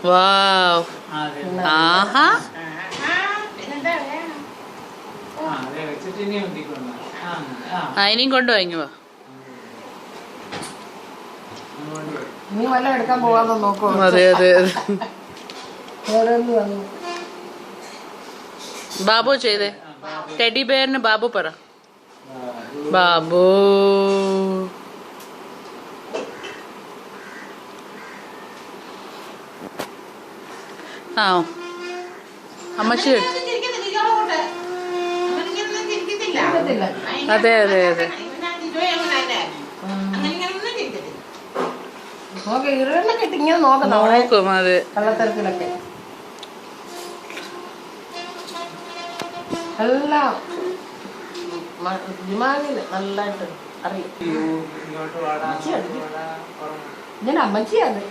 Wow. Aha. അതിനെയും കൊണ്ടുപോയി വാ. നീ വല്ലതും എടുക്കാൻ പോവാന്നോ നോക്കോ? അതെ അതെ ബാബു ചെയ്തേ. ടെഡി ബെയറിന് ബാബു പറ. ബാബു ആ അമ്മച്ചി. അതെ അതെ അതെ നോക്കും. അതെ കള്ളത്തരത്തിലൊക്കെ എല്ലാം നല്ലതായിട്ട് അറിയും. ഞാൻ അമ്മച്ചിയാണ്.